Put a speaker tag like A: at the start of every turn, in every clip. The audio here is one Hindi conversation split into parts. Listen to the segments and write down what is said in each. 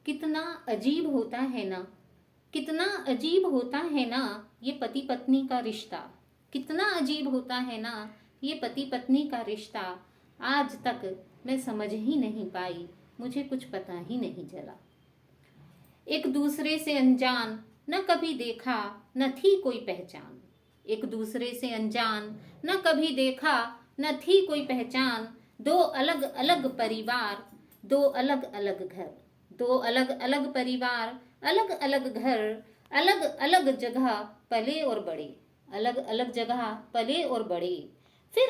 A: कितना अजीब होता है ना, कितना अजीब होता है ना ये पति पत्नी का रिश्ता। कितना अजीब होता है ना ये पति पत्नी का रिश्ता। आज तक मैं समझ ही नहीं पाई, मुझे कुछ पता ही नहीं चला। एक दूसरे से अनजान, न कभी देखा न थी कोई पहचान। एक दूसरे से अनजान, न कभी देखा न थी कोई पहचान। दो अलग अलग परिवार, दो अलग अलग घर, दो अलग अलग परिवार, अलग अलग घर, अलग अलग जगह पले और बड़े, अलग अलग जगह पले और बड़े। फिर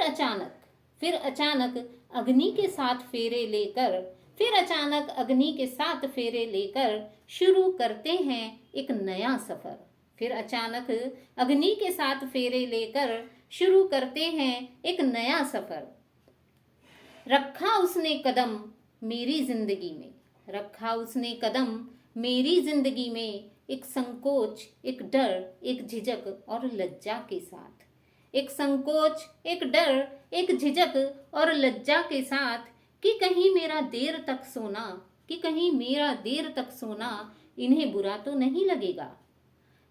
A: अचानक अग्नि के साथ फेरे लेकर, फिर अचानक अग्नि के साथ फेरे लेकर शुरू करते हैं एक नया सफर। फिर अचानक अग्नि के साथ फेरे लेकर शुरू करते हैं एक नया सफर। रखा उसने कदम मेरी जिंदगी में, रखा उसने कदम मेरी जिंदगी में, एक संकोच, एक डर, एक झिझक और लज्जा के साथ। एक संकोच, एक डर, एक झिझक और लज्जा के साथ कि कहीं मेरा देर तक सोना, कि कहीं मेरा देर तक सोना इन्हें बुरा तो नहीं लगेगा,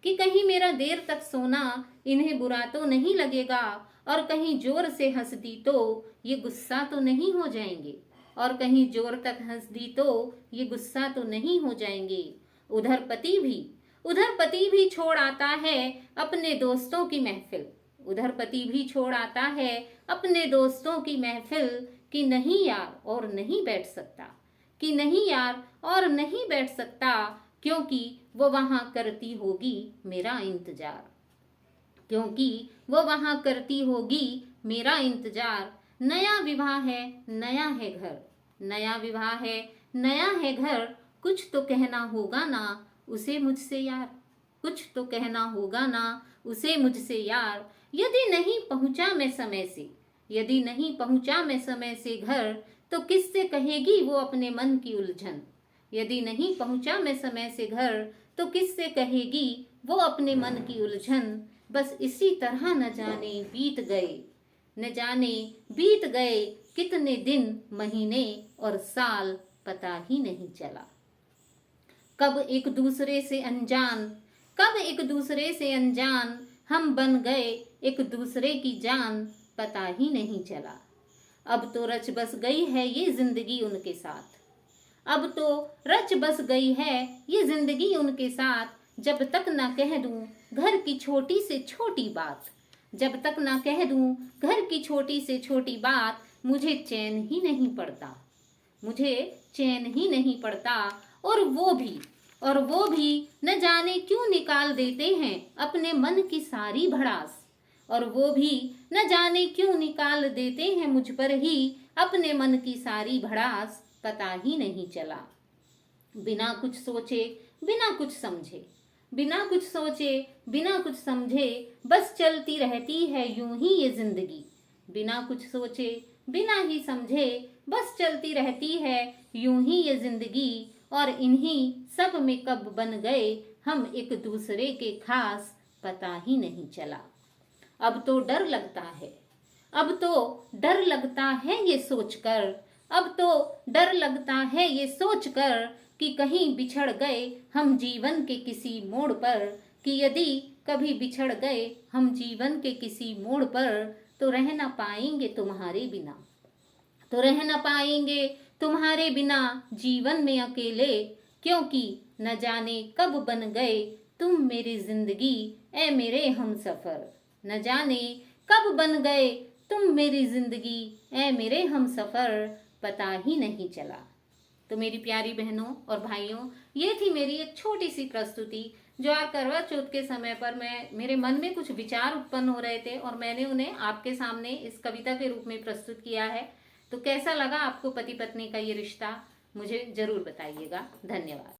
A: कि कहीं मेरा देर तक सोना इन्हें बुरा तो नहीं लगेगा। और कहीं जोर से हंस दी तो ये गुस्सा तो नहीं हो जाएंगे, और कहीं जोर तक हंस दी तो ये गुस्सा तो नहीं हो जाएंगे। उधर पति भी छोड़ आता है अपने दोस्तों की महफिल, उधर पति भी छोड़ आता है अपने दोस्तों की महफिल। कि नहीं यार और नहीं बैठ सकता, कि नहीं यार और नहीं बैठ सकता, क्योंकि वो वहां करती होगी मेरा इंतजार, क्योंकि वो वहां करती होगी मेरा इंतजार। नया विवाह है, नया है घर, नया विवाह है, नया है घर। कुछ तो कहना होगा ना उसे मुझसे यार, कुछ तो कहना होगा ना उसे मुझसे यार। यदि नहीं पहुंचा मैं समय से, यदि नहीं पहुंचा मैं समय से घर, तो किससे कहेगी वो अपने मन की उलझन। यदि नहीं पहुंचा मैं समय से घर, तो किससे कहेगी वो अपने मन की उलझन। बस इसी तरह न जाने बीत गए, न जाने बीत गए कितने दिन, महीने और साल, पता ही नहीं चला। कब एक दूसरे से अनजान, कब एक दूसरे से अनजान हम बन गए एक दूसरे की जान, पता ही नहीं चला। अब तो रच बस गई है ये जिंदगी उनके साथ, अब तो रच बस गई है ये जिंदगी उनके साथ। जब तक ना कह दूं घर की छोटी से छोटी बात, जब तक ना कह दूं घर की छोटी से छोटी बात, मुझे चैन ही नहीं पड़ता, मुझे चैन ही नहीं पड़ता। और वो भी न जाने क्यों निकाल देते हैं अपने मन की सारी भड़ास, और वो भी न जाने क्यों निकाल देते हैं मुझ पर ही अपने मन की सारी भड़ास, पता ही नहीं चला। बिना कुछ सोचे, बिना कुछ समझे, बिना कुछ सोचे, बिना कुछ समझे, बस चलती रहती है यूं ही ये जिंदगी। बिना कुछ सोचे, बिना ही समझे, बस चलती रहती है यूं ही ये जिंदगी। और इन्हीं सब में कब बन गए हम एक दूसरे के खास, पता ही नहीं चला। अब तो डर लगता है, अब तो डर लगता है ये सोचकर, अब तो डर लगता है ये सोचकर कि कहीं बिछड़ गए हम जीवन के किसी मोड़ पर। कि यदि कभी बिछड़ गए हम जीवन के किसी मोड़ पर, तो रह ना पाएंगे तुम्हारे बिना, तो रह ना पाएंगे तुम्हारे बिना जीवन में अकेले। क्योंकि न जाने कब बन गए तुम मेरी जिंदगी, ए मेरे हमसफर। न जाने कब बन गए तुम मेरी जिंदगी, ए मेरे हमसफर, पता ही नहीं चला। तो मेरी प्यारी बहनों और भाइयों, ये थी मेरी एक छोटी सी प्रस्तुति जो आज करवा चौथ के समय पर मेरे मन में कुछ विचार उत्पन्न हो रहे थे और मैंने उन्हें आपके सामने इस कविता के रूप में प्रस्तुत किया है। तो कैसा लगा आपको पति पत्नी का ये रिश्ता, मुझे जरूर बताइएगा। धन्यवाद।